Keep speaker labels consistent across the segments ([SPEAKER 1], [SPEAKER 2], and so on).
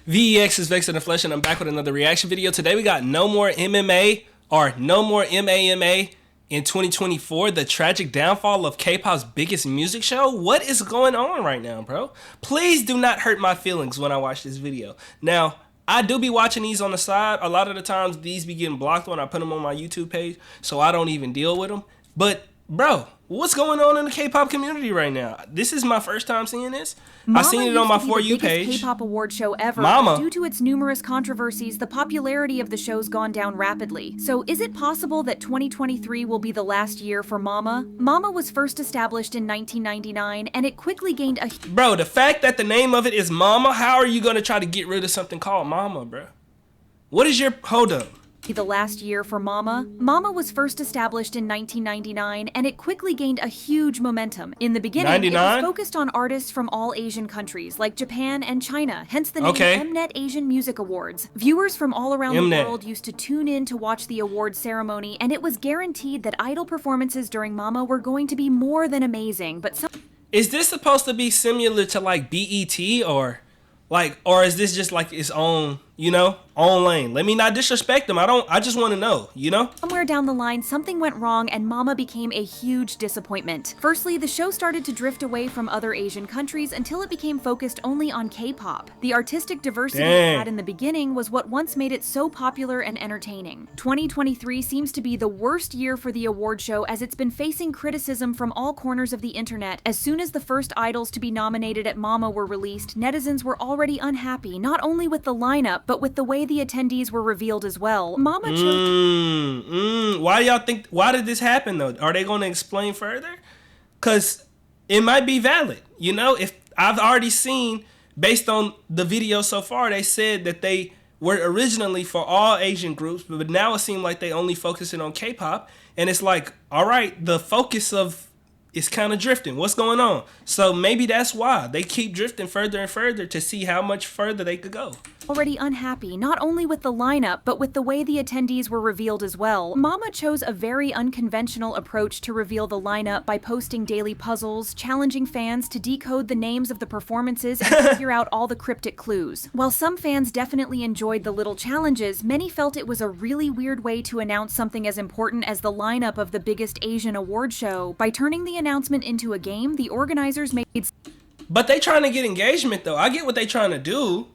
[SPEAKER 1] VEX is Vex in the Flesh, and I'm back with another reaction video. Today we got no more MMA or no more MAMA in 2024. The tragic downfall of K-pop's biggest music show. What is going on right now, bro? Please do not hurt my feelings when I watch this video. Now, I do be watching these on the side. A lot of the times these be getting blocked when I put them on my YouTube page, so I don't even deal with them. But, bro, what's going on in the K-pop community right now? This is my first time seeing this. I seen it on my For You page.
[SPEAKER 2] K-pop award show ever. Due to its numerous controversies, the popularity of the show's gone down rapidly. So is it possible that 2023 will be the last year for Mama? Mama was first established in 1999, and it quickly gained a...
[SPEAKER 1] Bro, the fact that the name of it is Mama, how are you going to try to get rid of something called Mama, bro? What is your... Hold up.
[SPEAKER 2] The last year for Mama. Mama was first established in 1999, and it quickly gained a huge momentum. In the beginning, 99? It was focused on artists from all Asian countries, like Japan and China, hence the name Mnet Asian Music Awards. Viewers from all around the world used to tune in to watch the award ceremony, and it was guaranteed that idol performances during Mama were going to be more than amazing, but some...
[SPEAKER 1] Is this supposed to be similar to, like, BET, or is this just, like, its own... you know, own lane? Let me not disrespect them. I just want to know, you know?
[SPEAKER 2] Somewhere down the line, something went wrong and Mama became a huge disappointment. Firstly, the show started to drift away from other Asian countries until it became focused only on K-pop. The artistic diversity it had in the beginning was what once made it so popular and entertaining. 2023 seems to be the worst year for the award show, as it's been facing criticism from all corners of the internet. As soon as the first idols to be nominated at Mama were released, netizens were already unhappy, not only with the lineup, but with the way the attendees were revealed as well. Mama chose...
[SPEAKER 1] Why do y'all think... Why did this happen, though? Are they going to explain further? Because it might be valid. You know, if I've already seen, based on the video so far, they said that they were originally for all Asian groups, but now it seems like they only focusing on K-pop. And it's like, all right, the focus of... it's kind of drifting. What's going on? So maybe that's why they keep drifting further and further to see how much further they could go.
[SPEAKER 2] Already unhappy, not only with the lineup, but with the way the attendees were revealed as well. Mama chose a very unconventional approach to reveal the lineup by posting daily puzzles, challenging fans to decode the names of the performances and figure out all the cryptic clues. While some fans definitely enjoyed the little challenges, many felt it was a really weird way to announce something as important as the lineup of the biggest Asian award show. By turning the announcement into a game, the organizers made...
[SPEAKER 1] But they trying to get engagement, though. I get what they trying to do.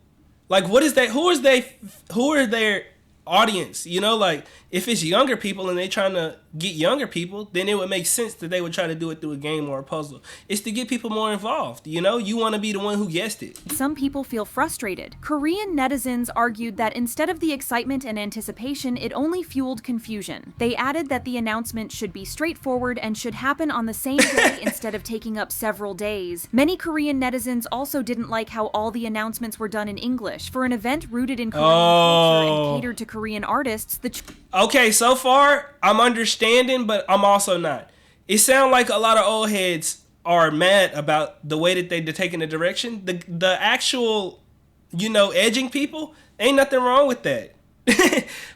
[SPEAKER 1] Like, what is that? Who are their audience? You know, like, if it's younger people and they trying to get younger people, then it would make sense that they would try to do it through a game or a puzzle. It's to get people more involved, you know? You want to be the one who guessed it.
[SPEAKER 2] Some people feel frustrated. Korean netizens argued that instead of the excitement and anticipation, it only fueled confusion. They added that the announcement should be straightforward and should happen on the same day instead of taking up several days. Many Korean netizens also didn't like how all the announcements were done in English. For an event rooted in Korean culture and catered to Korean artists,
[SPEAKER 1] Okay, so far, I'm understanding, but I'm also not. It sounds like a lot of old heads are mad about the way that they're taking the direction. The actual, you know, edging people, ain't nothing wrong with that.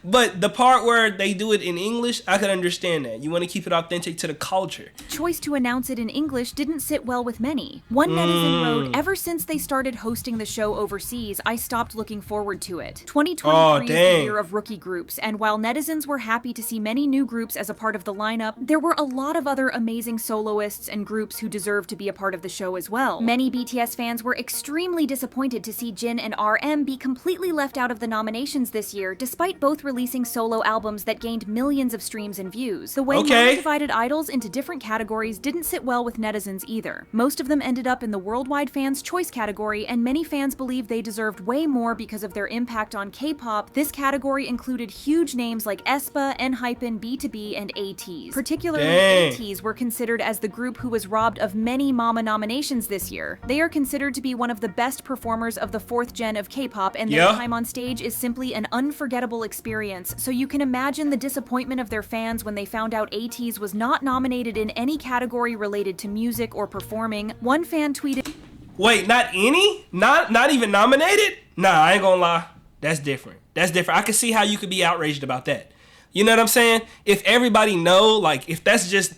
[SPEAKER 1] But the part where they do it in English, I can understand that. You want to keep it authentic to the culture.
[SPEAKER 2] Choice to announce it in English didn't sit well with many. One netizen wrote, "Ever since they started hosting the show overseas, I stopped looking forward to it. 2023 is the year of rookie groups, and while netizens were happy to see many new groups as a part of the lineup, there were a lot of other amazing soloists and groups who deserved to be a part of the show as well. Many BTS fans were extremely disappointed to see Jin and RM be completely left out of the nominations this year, despite both releasing solo albums that gained millions of streams and views. The way Mama divided idols into different categories didn't sit well with netizens either. Most of them ended up in the Worldwide Fans' Choice category, and many fans believe they deserved way more because of their impact on K-pop. This category included huge names like aespa, ENHYPEN, BTOB, and ATEEZ. Particularly, ATEEZ were considered as the group who was robbed of many Mama nominations this year. They are considered to be one of the best performers of the 4th gen of K-pop, and their time on stage is simply an unforgettable experience, so you can imagine the disappointment of their fans when they found out ATEEZ was not nominated in any category related to music or performing. One fan tweeted,
[SPEAKER 1] "Wait, not any? Not even nominated? Nah, I ain't gonna lie. That's different. That's different. I can see how you could be outraged about that. You know what I'm saying? If everybody know, like, if that's just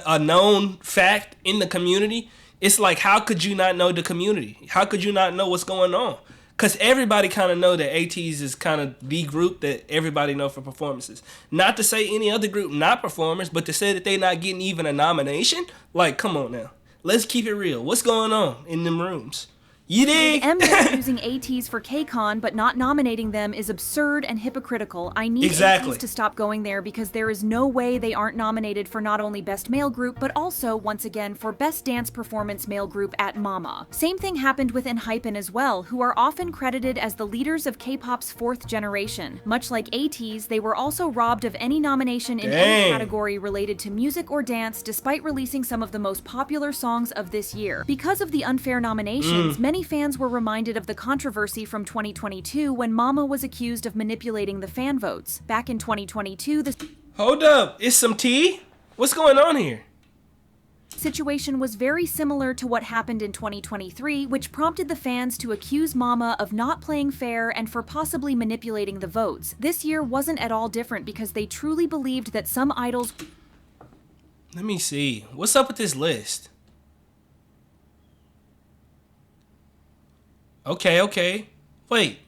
[SPEAKER 1] a known fact in the community, it's like, how could you not know the community? How could you not know what's going on? Because everybody kind of know that ATEEZ is kind of the group that everybody know for performances. Not to say any other group not performers, but to say that they not getting even a nomination? Like, come on now. Let's keep it real. What's going on in them rooms? You dig?
[SPEAKER 2] Mnet using ATEEZ for KCON but not nominating them is absurd and hypocritical. I need ATEEZ to stop going there because there is no way they aren't nominated for not only Best Male Group but also, once again, for Best Dance Performance Male Group at Mama. Same thing happened with ENHYPEN as well, who are often credited as the leaders of K-pop's fourth generation. Much like ATEEZ, they were also robbed of any nomination in any category related to music or dance despite releasing some of the most popular songs of this year. Because of the unfair nominations, many fans were reminded of the controversy from 2022 when Mama was accused of manipulating the fan votes. Back in 2022, the
[SPEAKER 1] Hold up, it's some tea? What's going on here?
[SPEAKER 2] Situation was very similar to what happened in 2023, which prompted the fans to accuse Mama of not playing fair and for possibly manipulating the votes. This year wasn't at all different because they truly believed that some idols...
[SPEAKER 1] Let me see. What's up with this list? Okay. Wait.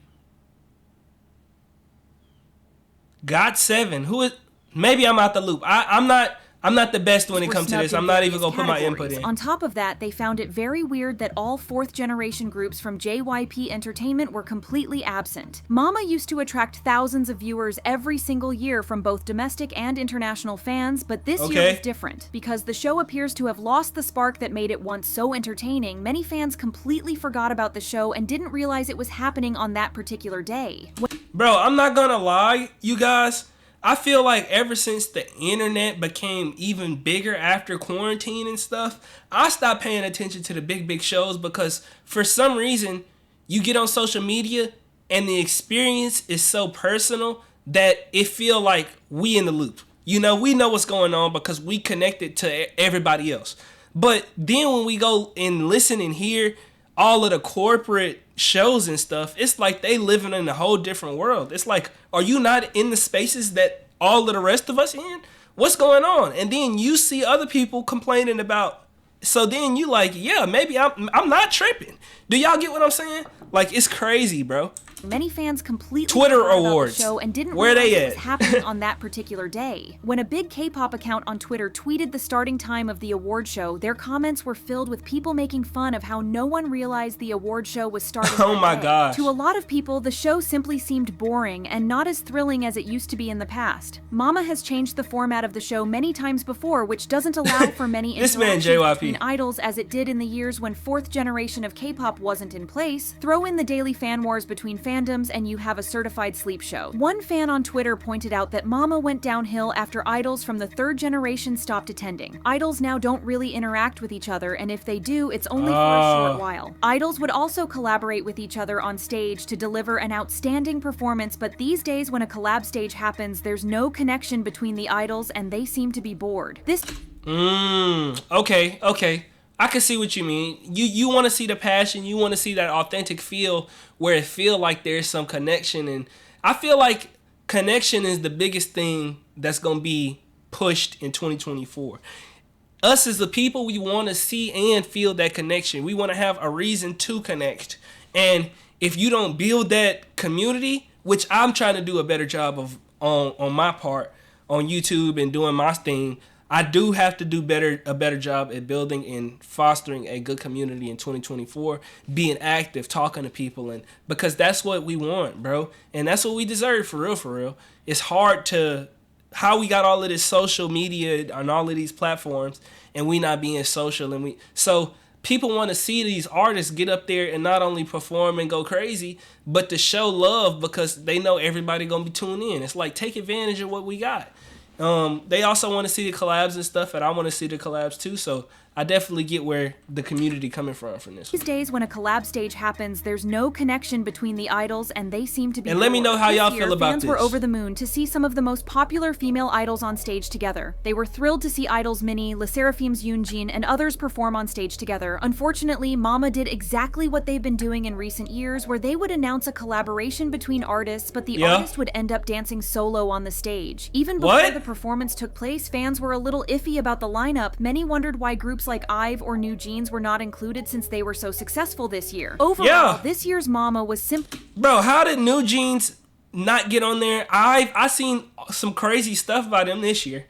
[SPEAKER 1] GOT7. Who is... Maybe I'm out the loop. I'm not the best when it comes to this. I'm not even going to put my input in.
[SPEAKER 2] On top of that, they found it very weird that all fourth generation groups from JYP Entertainment were completely absent. Mama used to attract thousands of viewers every single year from both domestic and international fans, but this year was different. Because the show appears to have lost the spark that made it once so entertaining, many fans completely forgot about the show and didn't realize it was happening on that particular day.
[SPEAKER 1] Bro, I'm not gonna lie, you guys. I feel like ever since the internet became even bigger after quarantine and stuff, I stopped paying attention to the big shows because for some reason you get on social media and the experience is so personal that it feel like we in the loop. You know, we know what's going on because we connected to everybody else. But then when we go and listen and hear all of the corporate shows and stuff, it's like they living in a whole different world. It's like, are you not in the spaces that all of the rest of us in? What's going on? And then you see other people complaining about, so then you like, yeah, maybe I'm not tripping. Do y'all get what I'm saying? Like, it's crazy, bro.
[SPEAKER 2] Many fans completely
[SPEAKER 1] Twitter awards.
[SPEAKER 2] The show and didn't
[SPEAKER 1] Where
[SPEAKER 2] realize
[SPEAKER 1] they
[SPEAKER 2] it was happening on that particular day. When a big K-pop account on Twitter tweeted the starting time of the award show, their comments were filled with people making fun of how no one realized the award show was starting.
[SPEAKER 1] Oh my gosh.
[SPEAKER 2] To a lot of people, the show simply seemed boring and not as thrilling as it used to be in the past. Mama has changed the format of the show many times before, which doesn't allow for many interactions between idols as it did in the years when fourth generation of K-pop wasn't in place. Throw in the daily fan wars between fandoms and you have a certified sleep show. One fan on Twitter pointed out that Mama went downhill after idols from the third generation stopped attending. Idols now don't really interact with each other, and if they do, it's only for a short while. Idols would also collaborate with each other on stage to deliver an outstanding performance, but these days when a collab stage happens, there's no connection between the idols and they seem to be bored. This
[SPEAKER 1] Okay. I can see what you mean. You want to see the passion. You want to see that authentic feel where it feel like there's some connection. And I feel like connection is the biggest thing that's going to be pushed in 2024. Us as the people, we want to see and feel that connection. We want to have a reason to connect. And if you don't build that community, which I'm trying to do a better job of on my part on YouTube and doing my thing, I do have to do a better job at building and fostering a good community in 2024, being active, talking to people, and because that's what we want, bro. And that's what we deserve, for real. It's hard to, how we got all of this social media on all of these platforms and we not being social, and so people want to see these artists get up there and not only perform and go crazy, but to show love because they know everybody gonna be tuned in. It's like, take advantage of what we got. They also want to see the collabs and stuff, and I want to see the collabs too, so I definitely get where the community coming from this.
[SPEAKER 2] These days, when a collab stage happens, there's no connection between the idols, and they seem to be.
[SPEAKER 1] And let me know how y'all feel about
[SPEAKER 2] this. Fans were over the moon to see some of the most popular female idols on stage together. They were thrilled to see idols Minnie, LE SSERAFIM's Yoonjin, and others perform on stage together. Unfortunately, Mama did exactly what they've been doing in recent years, where they would announce a collaboration between artists, but the artist would end up dancing solo on the stage. Even before the performance took place, fans were a little iffy about the lineup. Many wondered why groups groups like IVE or New Jeans were not included since they were so successful this year. Overall, this year's Mama was simply...
[SPEAKER 1] Bro, how did New Jeans not get on there? I seen some crazy stuff about them this year.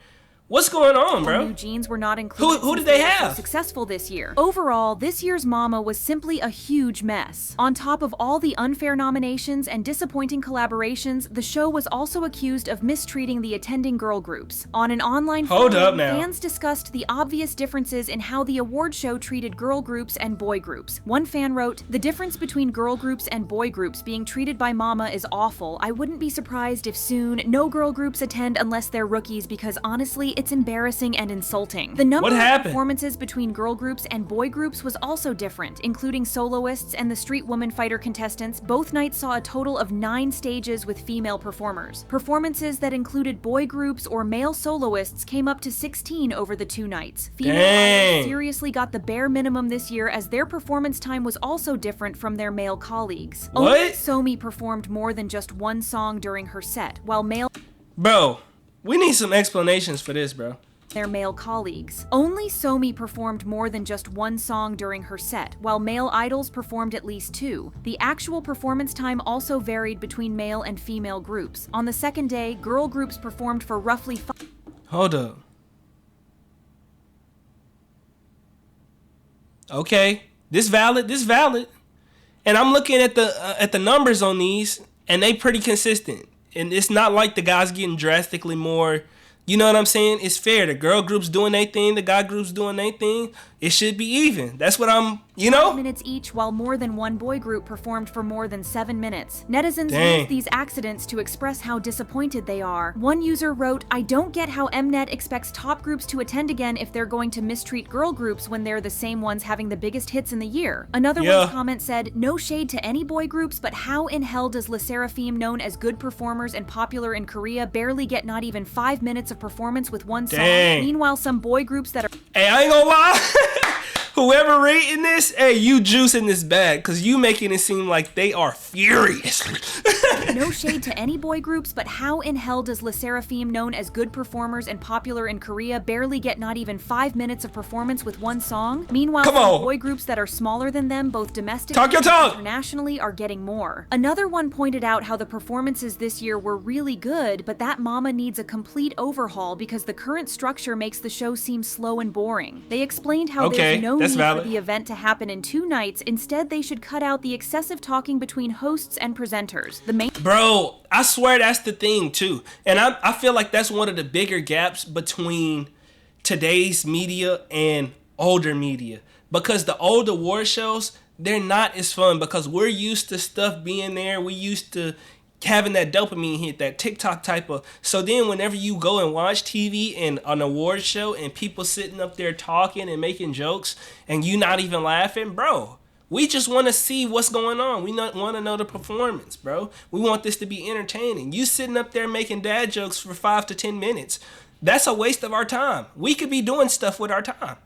[SPEAKER 1] What's going on, bro?
[SPEAKER 2] New Jeans were not included.
[SPEAKER 1] Who did they have?
[SPEAKER 2] So successful this year. Overall, this year's Mama was simply a huge mess. On top of all the unfair nominations and disappointing collaborations, the show was also accused of mistreating the attending girl groups. On an online forum, fans discussed the obvious differences in how the award show treated girl groups and boy groups. One fan wrote, "The difference between girl groups and boy groups being treated by Mama is awful. I wouldn't be surprised if soon no girl groups attend unless they're rookies because honestly, it's embarrassing and insulting." The number of performances between girl groups and boy groups was also different, including soloists and the Street Woman Fighter contestants. Both nights saw a total of 9 stages with female performers. Performances that included boy groups or male soloists came up to 16 over the 2 nights. Female idols seriously got the bare minimum this year as their performance time was also different from their male colleagues. Only Somi performed more than just 1 song during her set, while male...
[SPEAKER 1] Bro, we need some explanations for this, bro.
[SPEAKER 2] Their male colleagues. Only Somi performed more than just 1 song during her set, while male idols performed at least 2. The actual performance time also varied between male and female groups. On the second day, girl groups performed for roughly 5...
[SPEAKER 1] Hold up. Okay, this valid. And I'm looking at the numbers on these, and they pretty consistent. And it's not like the guys getting drastically more. You know what I'm saying? It's fair. The girl group's doing their thing. The guy group's doing their thing. It should be even. That's what I'm, 5
[SPEAKER 2] minutes each, while more than 1 boy group performed for more than 7 minutes. Netizens used these accidents to express how disappointed they are. One user wrote, "I don't get how Mnet expects top groups to attend again if they're going to mistreat girl groups when they're the same ones having the biggest hits in the year." Another one's comment said, "No shade to any boy groups, but how in hell does Le Sserafim, known as good performers and popular in Korea, barely get not even 5 minutes of performance with 1 song? Meanwhile, some boy groups that are..."
[SPEAKER 1] Hey, I ain't gonna lie. Whoever rating this, hey, you juicing this bag, because you making it seem like they are furious.
[SPEAKER 2] No shade to any boy groups, but how in hell does Le Sserafim, known as good performers and popular in Korea, barely get not even 5 minutes of performance with 1 song? Meanwhile, some boy groups that are smaller than them, both domestically and internationally, are getting more. Another one pointed out how the performances this year were really good, but that Mama needs a complete overhaul because the current structure makes the show seem slow and boring. They explained how there's no need for the event to happen in 2 nights. Instead, they should cut out the excessive talking between hosts and presenters.
[SPEAKER 1] Bro, I swear that's the thing too. And I feel like that's one of the bigger gaps between today's media and older media. Because the old award shows, they're not as fun because we're used to stuff being there. We used to having that dopamine hit, that TikTok type of. So then whenever you go and watch TV and an award show and people sitting up there talking and making jokes and you not even laughing, bro, we just want to see what's going on. We want to know the performance, bro. We want this to be entertaining. You sitting up there making dad jokes for 5 to 10 minutes. That's a waste of our time. We could be doing stuff with our time.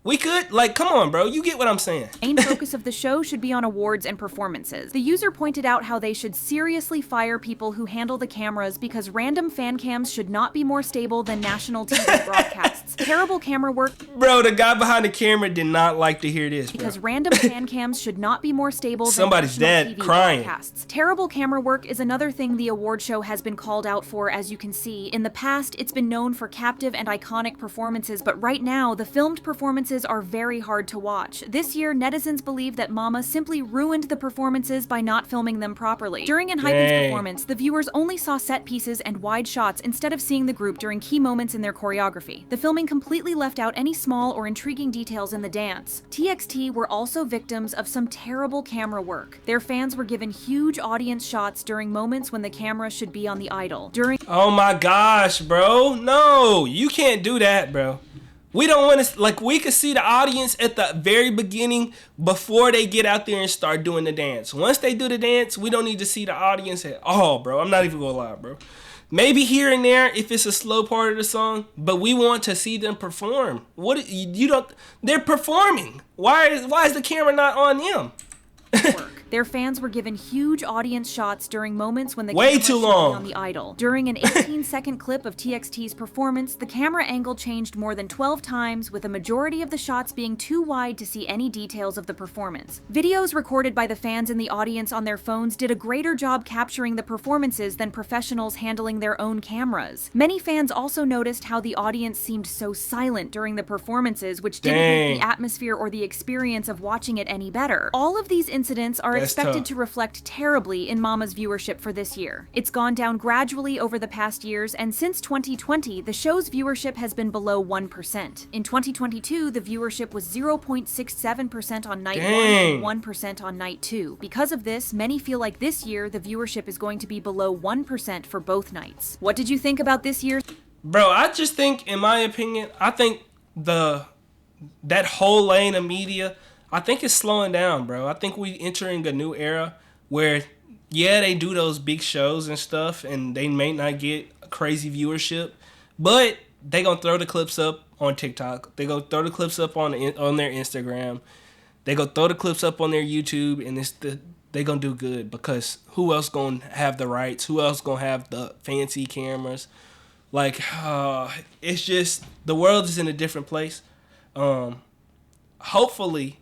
[SPEAKER 1] We could, come on, bro. You get what I'm saying.
[SPEAKER 2] The main focus of the show should be on awards and performances. The user pointed out how they should seriously fire people who handle the cameras because random fan cams should not be more stable than national TV broadcasts. Terrible camera work.
[SPEAKER 1] Bro, the guy behind the camera did not like to hear this, bro.
[SPEAKER 2] Because random fan cams should not be more stable than
[SPEAKER 1] somebody's
[SPEAKER 2] national
[SPEAKER 1] dead
[SPEAKER 2] TV
[SPEAKER 1] crying.
[SPEAKER 2] broadcasts. Terrible camera work is another thing the award show has been called out for, as you can see. In the past, it's been known for captive and iconic performances, but right now, the filmed performances are very hard to watch. This year, netizens believe that Mama simply ruined the performances by not filming them properly. During Enhypen's performance, the viewers only saw set pieces and wide shots instead of seeing the group during key moments in their choreography. The filming completely left out any small or intriguing details in the dance. TXT were also victims of some terrible camera work. Their fans were given huge audience shots during moments when the camera should be on the idol.
[SPEAKER 1] Oh my gosh, bro. No, you can't do that, bro. We don't want to, we could see the audience at the very beginning before they get out there and start doing the dance. Once they do the dance, we don't need to see the audience at all, bro. I'm not even gonna lie, bro. Maybe here and there if it's a slow part of the song, but we want to see them perform. They're performing. Why is the camera not on them?
[SPEAKER 2] Their fans were given huge audience shots during moments when the
[SPEAKER 1] way
[SPEAKER 2] camera
[SPEAKER 1] too
[SPEAKER 2] should be
[SPEAKER 1] long
[SPEAKER 2] on the idol. During an 18-second clip of TXT's performance, the camera angle changed more than 12 times, with a majority of the shots being too wide to see any details of the performance. Videos recorded by the fans in the audience on their phones did a greater job capturing the performances than professionals handling their own cameras. Many fans also noticed how the audience seemed so silent during the performances, which didn't make the atmosphere or the experience of watching it any better. All of these incidents are expected to reflect terribly in Mama's viewership for this year. It's gone down gradually over the past years, and since 2020, the show's viewership has been below 1%. In 2022, the viewership was 0.67% on night 1 and 1% on night 2. Because of this, many feel like this year the viewership is going to be below 1% for both nights. What did you think about this year's?
[SPEAKER 1] Bro, I just think, in my opinion, I think that whole lane of media, I think it's slowing down, bro. I think we entering a new era where, yeah, they do those big shows and stuff, and they may not get crazy viewership, but they gonna throw the clips up on TikTok. They gonna throw the clips up on their Instagram. They gonna throw the clips up on their YouTube, and they gonna do good, because who else gonna have the rights? Who else gonna have the fancy cameras? Like, it's just, the world is in a different place. Hopefully,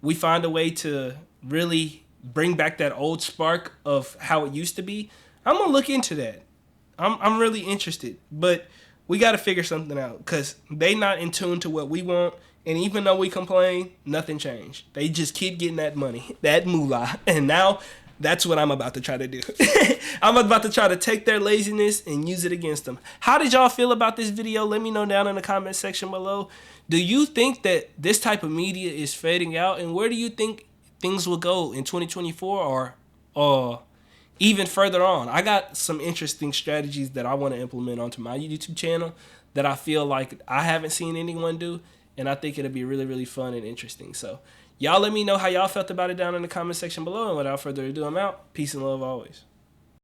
[SPEAKER 1] we find a way to really bring back that old spark of how it used to be. I'm gonna look into that. I'm really interested, but we got to figure something out, because they not in tune to what we want. And even though we complain, nothing changed. They just keep getting that money, that moolah, and now that's what I'm about to try to do. I'm about to try to take their laziness and use it against them. How did y'all feel about this video? Let me know down in the comment section below. Do you think that this type of media is fading out? And where do you think things will go in 2024 or even further on? I got some interesting strategies that I want to implement onto my YouTube channel that I feel like I haven't seen anyone do. And I think it'll be really, really fun and interesting. So y'all let me know how y'all felt about it down in the comment section below. And without further ado, I'm out. Peace and love always.